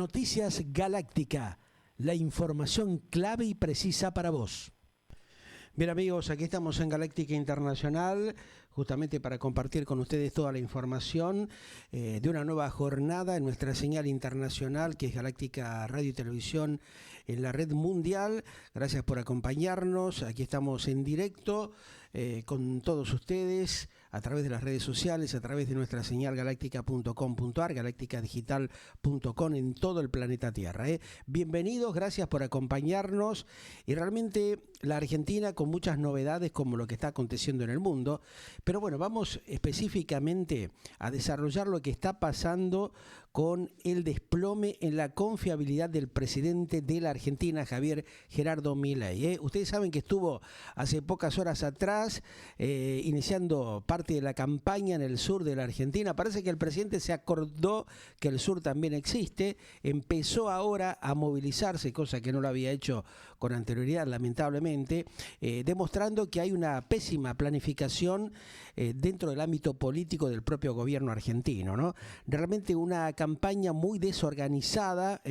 Noticias Galáctica, la información clave y precisa para vos. Bien amigos, aquí estamos en Galáctica Internacional, justamente para compartir con ustedes toda la información de una nueva jornada en nuestra señal internacional, que es Galáctica Radio y Televisión en la red mundial. Gracias por acompañarnos, aquí estamos en directo con todos ustedes a través de las redes sociales, a través de nuestra señal galáctica.com.ar, galácticadigital.com en todo el planeta Tierra. Bienvenidos, gracias por acompañarnos y realmente la Argentina con muchas novedades como lo que está aconteciendo en el mundo, pero bueno, vamos específicamente a desarrollar lo que está pasando con el desplome en la confiabilidad del presidente de la Argentina, Javier Gerardo Milei. Ustedes saben que estuvo hace pocas horas atrás iniciando parte de la campaña en el sur de la Argentina. Parece que el presidente se acordó que el sur también existe, empezó ahora a movilizarse, cosa que no lo había hecho con anterioridad, lamentablemente, demostrando que hay una pésima planificación dentro del ámbito político del propio gobierno argentino, ¿no? Realmente una campaña muy desorganizada,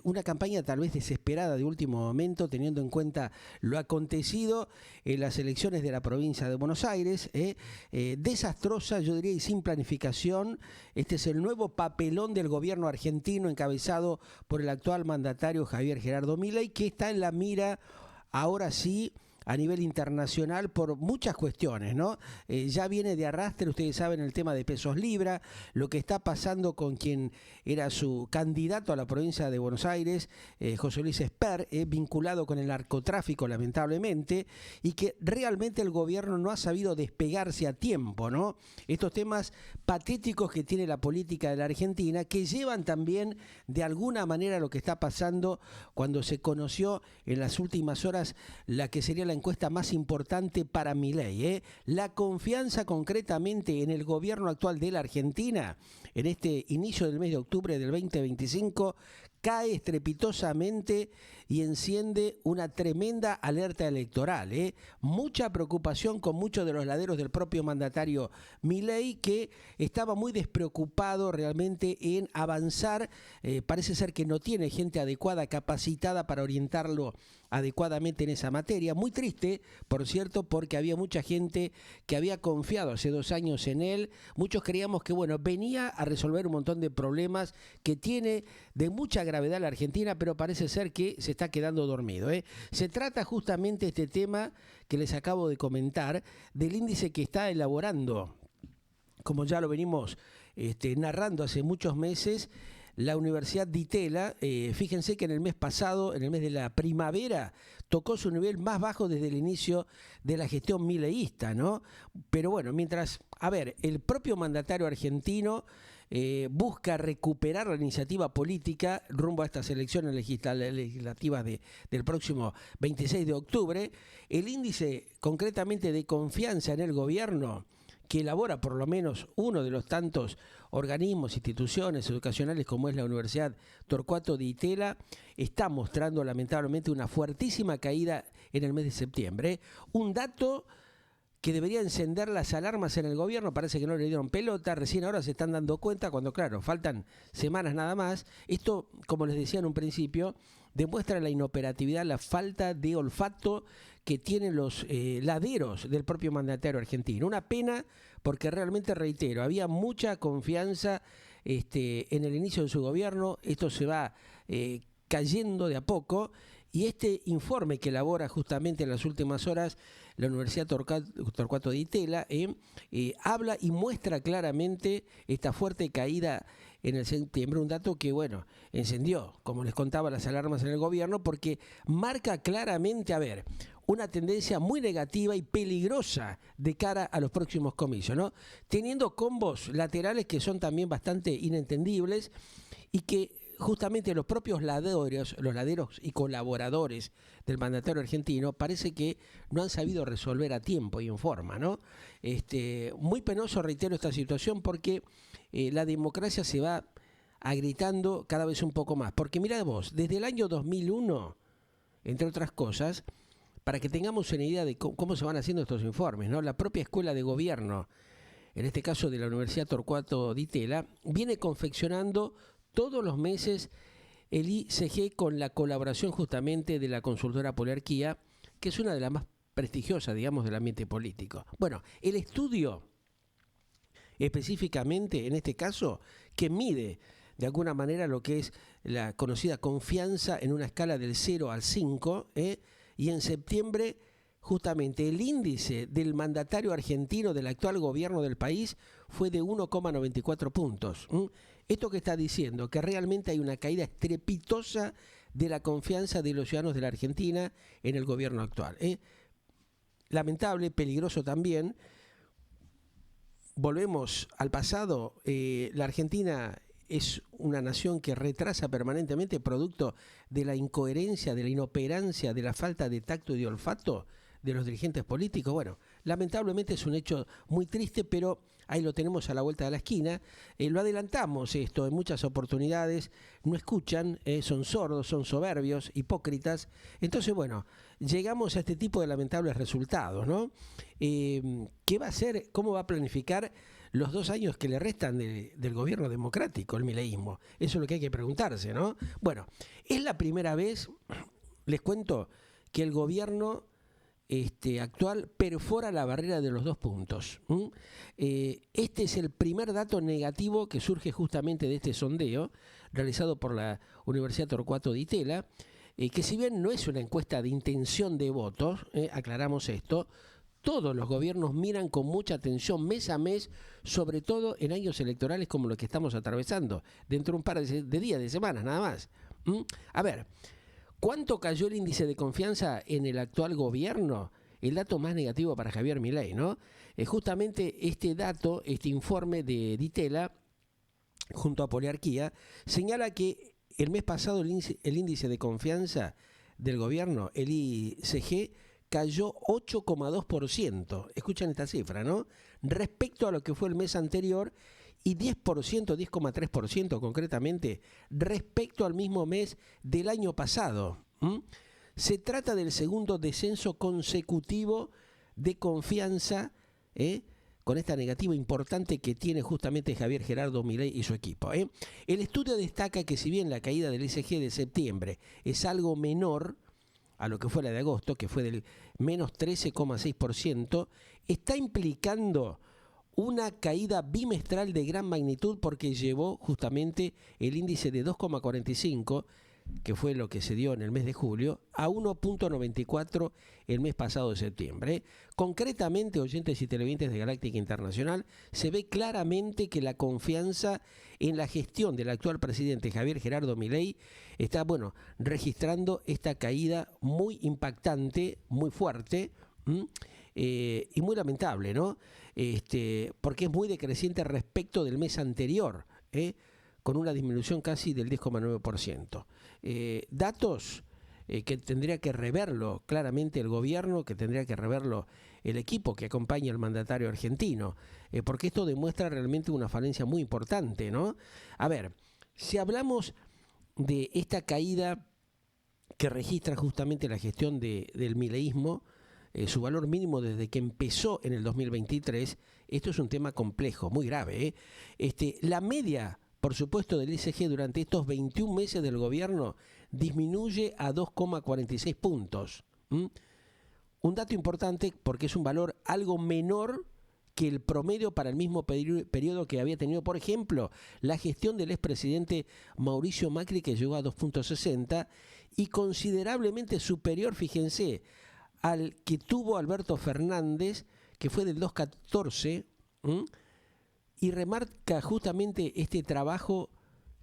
una campaña tal vez desesperada de último momento, teniendo en cuenta lo acontecido en las elecciones de la provincia de Buenos Aires, desastrosa, yo diría, y sin planificación. Este es el nuevo papelón del gobierno argentino encabezado por el actual mandatario Javier Gerardo Milei, que está en la mira ahora sí a nivel internacional por muchas cuestiones, ¿no? Ya viene de arrastre, ustedes saben, el tema de pesos libra, lo que está pasando con quien era su candidato a la provincia de Buenos Aires, José Luis Esper, vinculado con el narcotráfico, lamentablemente, y que realmente el gobierno no ha sabido despegarse a tiempo, ¿no? Estos temas patéticos que tiene la política de la Argentina, que llevan también de alguna manera lo que está pasando cuando se conoció en las últimas horas la que sería la encuesta más importante para Milei, la confianza concretamente en el gobierno actual de la Argentina en este inicio del mes de octubre del 2025 cae estrepitosamente y enciende una tremenda alerta electoral. Mucha preocupación con muchos de los laderos del propio mandatario Milei, que estaba muy despreocupado realmente en avanzar. Parece ser que no tiene gente adecuada, capacitada para orientarlo adecuadamente en esa materia. Muy triste, por cierto, porque había mucha gente que había confiado hace 2 años en él. Muchos creíamos que, bueno, venía a resolver un montón de problemas que tiene de mucha gravedad la Argentina, pero parece ser que se está quedando dormido. Se trata justamente este tema que les acabo de comentar, del índice que está elaborando, como ya lo venimos narrando hace muchos meses, la Universidad de Itela. Fíjense que en el mes pasado, en el mes de la primavera, tocó su nivel más bajo desde el inicio de la gestión mileísta, ¿no? Pero bueno, mientras, el propio mandatario argentino busca recuperar la iniciativa política rumbo a estas elecciones legislativas del próximo 26 de octubre, el índice concretamente de confianza en el gobierno, que elabora por lo menos uno de los tantos organismos, instituciones educacionales como es la Universidad Torcuato Di Itela, está mostrando lamentablemente una fuertísima caída en el mes de septiembre. Un dato que debería encender las alarmas en el gobierno, parece que no le dieron pelota, recién ahora se están dando cuenta cuando, claro, faltan semanas nada más. Esto, como les decía en un principio, demuestra la inoperatividad, la falta de olfato que tienen los laderos del propio mandatario argentino. Una pena porque realmente, reitero, había mucha confianza en el inicio de su gobierno. Esto se va cayendo de a poco, y este informe que elabora justamente en las últimas horas la Universidad Torcuato Di Itela habla y muestra claramente esta fuerte caída en el septiembre, un dato que, bueno, encendió, como les contaba, las alarmas en el gobierno, porque marca claramente, una tendencia muy negativa y peligrosa de cara a los próximos comicios, ¿no? Teniendo combos laterales que son también bastante inentendibles y que justamente los propios laderos y colaboradores del mandatario argentino parece que no han sabido resolver a tiempo y en forma, ¿no? Muy penoso, reitero, esta situación, porque la democracia se va agrietando cada vez un poco más. Porque mirá vos, desde el año 2001, entre otras cosas, para que tengamos una idea de cómo se van haciendo estos informes, ¿no? La propia escuela de gobierno, en este caso de la Universidad Torcuato Di Itela, viene confeccionando todos los meses el ICG, con la colaboración justamente de la consultora Poliarquía, que es una de las más prestigiosas, digamos, del ambiente político. Bueno, el estudio específicamente, en este caso, que mide de alguna manera lo que es la conocida confianza en una escala del 0 al 5, y en septiembre justamente el índice del mandatario argentino del actual gobierno del país fue de 1,94 puntos. Esto que está diciendo que realmente hay una caída estrepitosa de la confianza de los ciudadanos de la Argentina en el gobierno actual. Lamentable, peligroso también. Volvemos al pasado. La Argentina es una nación que retrasa permanentemente producto de la incoherencia, de la inoperancia, de la falta de tacto y de olfato de los dirigentes políticos. Bueno, lamentablemente es un hecho muy triste, pero ahí lo tenemos a la vuelta de la esquina. Lo adelantamos esto en muchas oportunidades, no escuchan, son sordos, son soberbios, hipócritas. Entonces, bueno, llegamos a este tipo de lamentables resultados, ¿no? ¿Qué va a hacer? ¿Cómo va a planificar los 2 años que le restan del gobierno democrático, el mileísmo? Eso es lo que hay que preguntarse, ¿no? Bueno, es la primera vez, les cuento, que el gobierno actual perfora la barrera de los 2 puntos. Este es el primer dato negativo que surge justamente de este sondeo realizado por la Universidad Torcuato Di Tella, que si bien no es una encuesta de intención de votos, aclaramos esto, todos los gobiernos miran con mucha atención mes a mes, sobre todo en años electorales como los que estamos atravesando, dentro de un par de días, de semanas nada más. A ver, ¿cuánto cayó el índice de confianza en el actual gobierno? El dato más negativo para Javier Milei, ¿no? Justamente este dato, este informe de Di Tella, junto a Poliarquía, señala que el mes pasado el índice de confianza del gobierno, el ICG, cayó 8,2%. Escuchan esta cifra, ¿no? Respecto a lo que fue el mes anterior, y 10%, 10,3% concretamente, respecto al mismo mes del año pasado. Se trata del segundo descenso consecutivo de confianza, con esta negativa importante que tiene justamente Javier Gerardo Milei y su equipo. El estudio destaca que si bien la caída del ICG de septiembre es algo menor a lo que fue la de agosto, que fue del menos 13,6%, está implicando una caída bimestral de gran magnitud porque llevó justamente el índice de 2,45, que fue lo que se dio en el mes de julio, a 1,94 el mes pasado de septiembre. Concretamente, oyentes y televidentes de Galáctica Internacional, se ve claramente que la confianza en la gestión del actual presidente Javier Gerardo Milei está, registrando esta caída muy impactante, muy fuerte, y muy lamentable, ¿no? Porque es muy decreciente respecto del mes anterior, con una disminución casi del 10,9%. Datos que tendría que reverlo claramente el gobierno, que tendría que reverlo el equipo que acompaña al mandatario argentino, porque esto demuestra realmente una falencia muy importante, ¿no? A ver, si hablamos de esta caída que registra justamente la gestión del mileísmo, su valor mínimo desde que empezó en el 2023, esto es un tema complejo, muy grave. La media, por supuesto, del ICG durante estos 21 meses del gobierno disminuye a 2,46 puntos. Un dato importante porque es un valor algo menor que el promedio para el mismo periodo que había tenido, por ejemplo, la gestión del expresidente Mauricio Macri, que llegó a 2,60, y considerablemente superior, fíjense, al que tuvo Alberto Fernández, que fue del 2,14, y remarca justamente este trabajo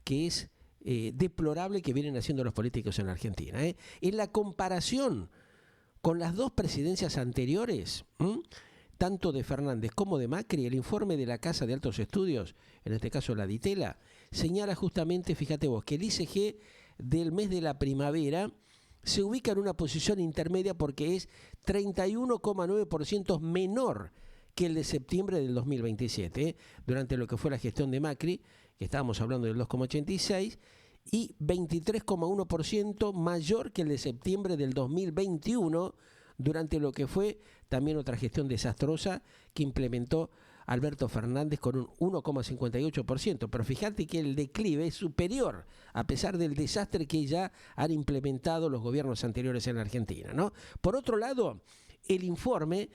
que es deplorable que vienen haciendo los políticos en la Argentina. En la comparación con las 2 presidencias anteriores, tanto de Fernández como de Macri, el informe de la Casa de Altos Estudios, en este caso la Di Tella, señala justamente, fíjate vos, que el ICG del mes de la primavera se ubica en una posición intermedia porque es 31,9% menor que el de septiembre del 2027, durante lo que fue la gestión de Macri, que estábamos hablando del 2,86, y 23,1% mayor que el de septiembre del 2021, durante lo que fue también otra gestión desastrosa que implementó Alberto Fernández con un 1,58%, pero fíjate que el declive es superior a pesar del desastre que ya han implementado los gobiernos anteriores en la Argentina, ¿no? Por otro lado, el informe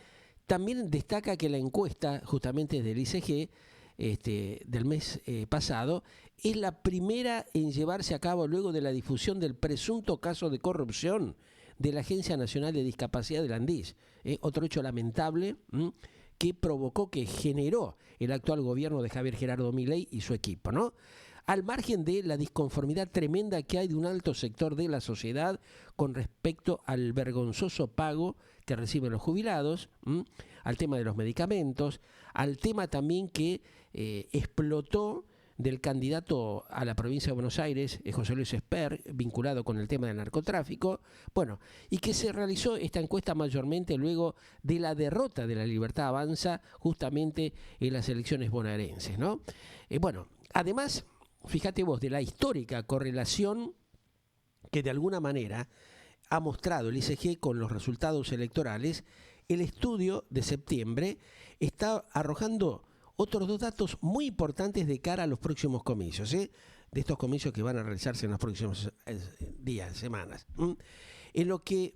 también destaca que la encuesta justamente del ICG del mes pasado es la primera en llevarse a cabo luego de la difusión del presunto caso de corrupción de la Agencia Nacional de Discapacidad del ANDIS. Otro hecho lamentable que provocó, que generó el actual gobierno de Javier Gerardo Milei y su equipo, ¿no? Al margen de la disconformidad tremenda que hay de un alto sector de la sociedad con respecto al vergonzoso pago que reciben los jubilados, al tema de los medicamentos, al tema también que explotó del candidato a la provincia de Buenos Aires, José Luis Esper, vinculado con el tema del narcotráfico, bueno, y que se realizó esta encuesta mayormente luego de la derrota de la Libertad Avanza justamente en las elecciones bonaerenses, ¿no? Bueno, además, fíjate vos, de la histórica correlación que de alguna manera ha mostrado el ICG con los resultados electorales, el estudio de septiembre está arrojando otros dos datos muy importantes de cara a los próximos comicios, de estos comicios que van a realizarse en los próximos días, semanas, en lo que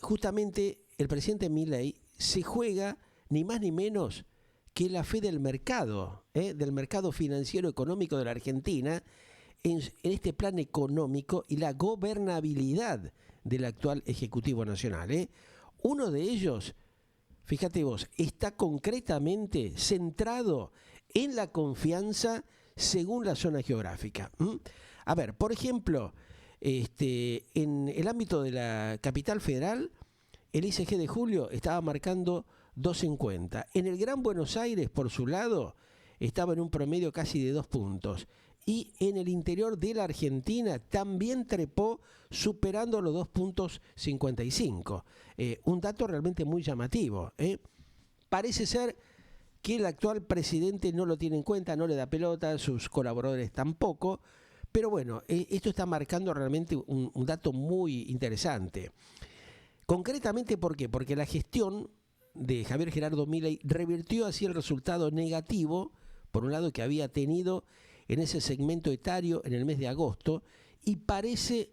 justamente el presidente Milei se juega ni más ni menos que la fe del mercado financiero económico de la Argentina en este plan económico y la gobernabilidad del actual Ejecutivo Nacional. Uno de ellos, fíjate vos, está concretamente centrado en la confianza según la zona geográfica. A ver, por ejemplo, en el ámbito de la capital federal, el ICG de julio estaba marcando 2,50. En el Gran Buenos Aires, por su lado, estaba en un promedio casi de 2 puntos. Y en el interior de la Argentina también trepó superando los 2,55. Un dato realmente muy llamativo. Parece ser que el actual presidente no lo tiene en cuenta, no le da pelota, sus colaboradores tampoco. Pero bueno, esto está marcando realmente un dato muy interesante. Concretamente, ¿por qué? Porque la gestión de Javier Gerardo Milei revirtió así el resultado negativo, por un lado, que había tenido en ese segmento etario en el mes de agosto, y parece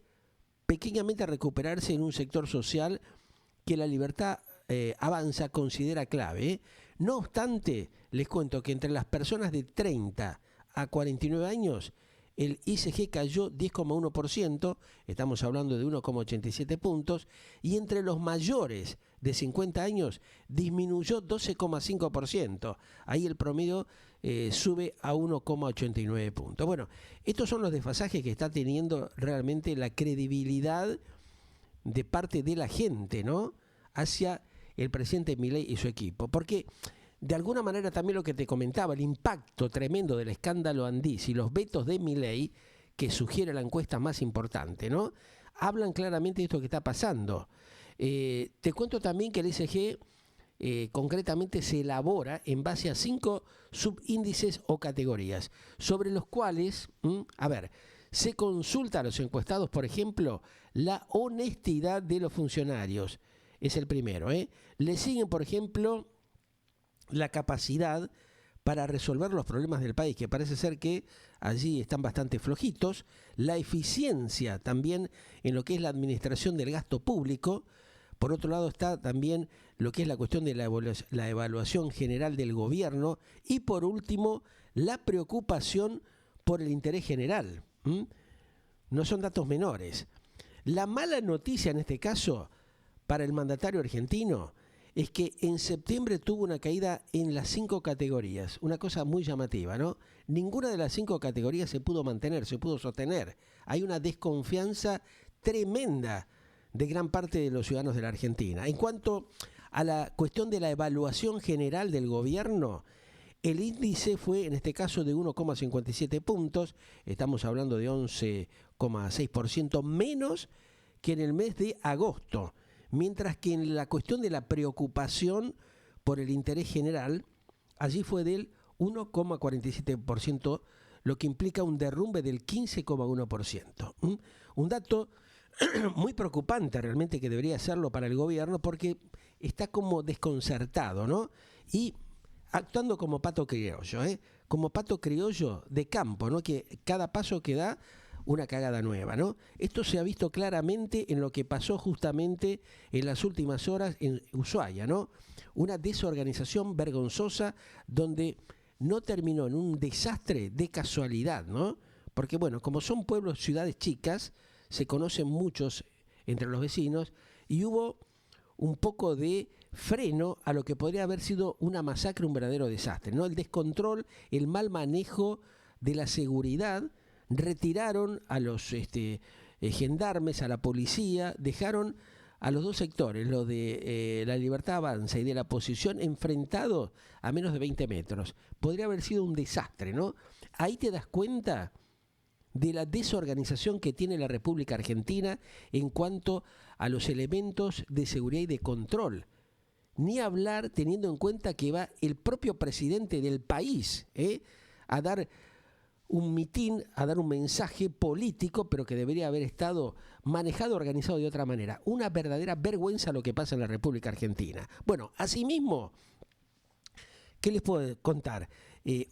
pequeñamente recuperarse en un sector social que la Libertad Avanza considera clave. No obstante, les cuento que entre las personas de 30 a 49 años, el ICG cayó 10,1%, estamos hablando de 1,87 puntos, y entre los mayores de 50 años disminuyó 12,5%. Ahí el promedio sube a 1,89 puntos. Bueno, estos son los desfasajes que está teniendo realmente la credibilidad de parte de la gente, ¿no?, hacia el presidente Milei y su equipo. Porque de alguna manera también lo que te comentaba, el impacto tremendo del escándalo ANDIS y los vetos de Milei, que sugiere la encuesta más importante, ¿no?, hablan claramente de esto que está pasando. Te cuento también que el ICG concretamente se elabora en base a 5 subíndices o categorías, sobre los cuales, se consulta a los encuestados, por ejemplo, la honestidad de los funcionarios. Es el primero. Le siguen, por ejemplo, la capacidad para resolver los problemas del país, que parece ser que allí están bastante flojitos, la eficiencia también en lo que es la administración del gasto público. Por otro lado está también lo que es la cuestión de la evaluación general del gobierno y por último la preocupación por el interés general. No son datos menores. La mala noticia en este caso para el mandatario argentino es que en septiembre tuvo una caída en las 5 categorías, una cosa muy llamativa, ¿no? Ninguna de las 5 categorías se pudo mantener, se pudo sostener. Hay una desconfianza tremenda de gran parte de los ciudadanos de la Argentina. En cuanto a la cuestión de la evaluación general del gobierno, el índice fue en este caso de 1,57 puntos, estamos hablando de 11,6% menos que en el mes de agosto, mientras que en la cuestión de la preocupación por el interés general, allí fue del 1,47%, lo que implica un derrumbe del 15,1%. Un dato muy preocupante realmente, que debería serlo para el gobierno, porque está como desconcertado, ¿no? Y actuando como pato criollo, como pato criollo de campo, ¿no? Que cada paso que da una cagada nueva, ¿no? Esto se ha visto claramente en lo que pasó justamente en las últimas horas en Ushuaia, ¿no? Una desorganización vergonzosa donde no terminó en un desastre de casualidad, ¿no? Porque, bueno, como son pueblos, ciudades chicas, se conocen muchos entre los vecinos y hubo un poco de freno a lo que podría haber sido una masacre, un verdadero desastre, ¿no? El descontrol, el mal manejo de la seguridad, retiraron a los gendarmes, a la policía, dejaron a los dos sectores, lo de la Libertad Avanza y de la Oposición, enfrentados a menos de 20 metros. Podría haber sido un desastre, ¿no? Ahí te das cuenta de la desorganización que tiene la República Argentina en cuanto a los elementos de seguridad y de control. Ni hablar teniendo en cuenta que va el propio presidente del país a dar un mitin, a dar un mensaje político, pero que debería haber estado manejado, organizado de otra manera. Una verdadera vergüenza lo que pasa en la República Argentina. Bueno, asimismo, ¿qué les puedo contar?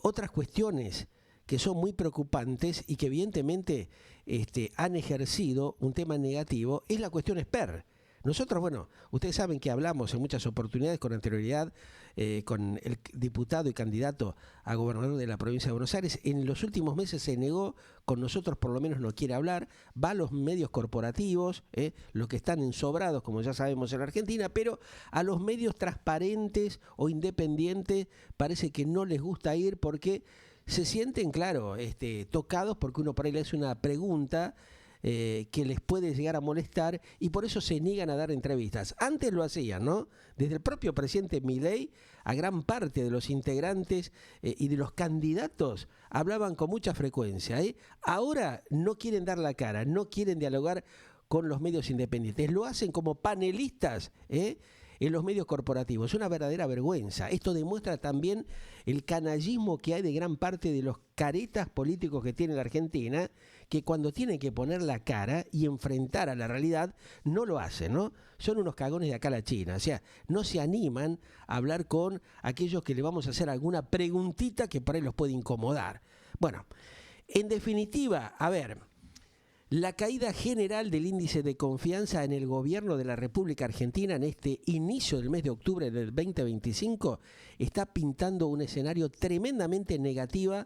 Otras cuestiones que son muy preocupantes y que evidentemente han ejercido un tema negativo es la cuestión Esper. Nosotros, bueno, ustedes saben que hablamos en muchas oportunidades con anterioridad con el diputado y candidato a gobernador de la provincia de Buenos Aires. En los últimos meses se negó, con nosotros por lo menos no quiere hablar, va a los medios corporativos, los que están ensobrados, como ya sabemos en la Argentina, pero a los medios transparentes o independientes parece que no les gusta ir porque se sienten, claro, tocados porque uno por ahí le hace una pregunta que les puede llegar a molestar y por eso se niegan a dar entrevistas. Antes lo hacían, ¿no? Desde el propio presidente Milei a gran parte de los integrantes y de los candidatos hablaban con mucha frecuencia. Ahora no quieren dar la cara, no quieren dialogar con los medios independientes. Lo hacen como panelistas, en los medios corporativos. Es una verdadera vergüenza. Esto demuestra también el canallismo que hay de gran parte de los caretas políticos que tiene la Argentina, que cuando tienen que poner la cara y enfrentar a la realidad, no lo hacen, ¿no? Son unos cagones de acá a la China. O sea, no se animan a hablar con aquellos que le vamos a hacer alguna preguntita que por ahí los puede incomodar. Bueno, en definitiva, a ver, la caída general del índice de confianza en el gobierno de la República Argentina en este inicio del mes de octubre del 2025 está pintando un escenario tremendamente negativo,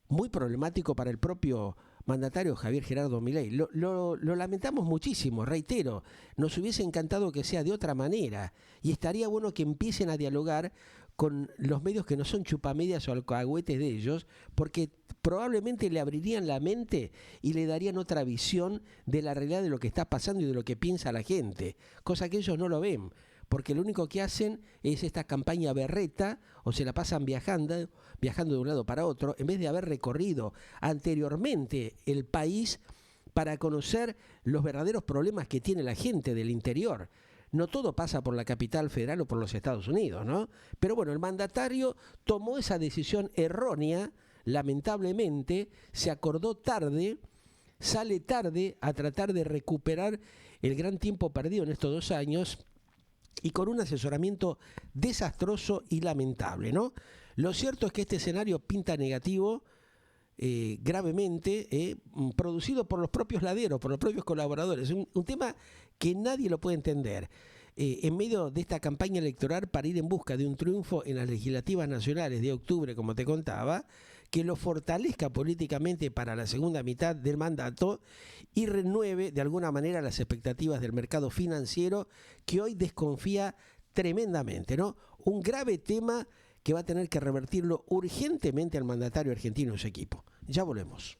muy problemático para el propio mandatario Javier Gerardo Milei. Lo lamentamos muchísimo, reitero, nos hubiese encantado que sea de otra manera y estaría bueno que empiecen a dialogar con los medios que no son chupamedias o alcahuetes de ellos, porque probablemente le abrirían la mente y le darían otra visión de la realidad de lo que está pasando y de lo que piensa la gente, cosa que ellos no lo ven, porque lo único que hacen es esta campaña berreta o se la pasan viajando de un lado para otro, en vez de haber recorrido anteriormente el país para conocer los verdaderos problemas que tiene la gente del interior. No todo pasa por la capital federal o por los Estados Unidos, ¿no? Pero bueno, el mandatario tomó esa decisión errónea, lamentablemente, se acordó tarde, sale tarde a tratar de recuperar el gran tiempo perdido en estos 2 años y con un asesoramiento desastroso y lamentable, ¿no? Lo cierto es que este escenario pinta negativo gravemente, producido por los propios laderos, por los propios colaboradores. Un tema que nadie lo puede entender. En medio de esta campaña electoral para ir en busca de un triunfo en las legislativas nacionales de octubre, como te contaba, que lo fortalezca políticamente para la segunda mitad del mandato y renueve de alguna manera las expectativas del mercado financiero que hoy desconfía tremendamente, ¿no? Un grave tema que va a tener que revertirlo urgentemente al mandatario argentino y su equipo. Ya volvemos.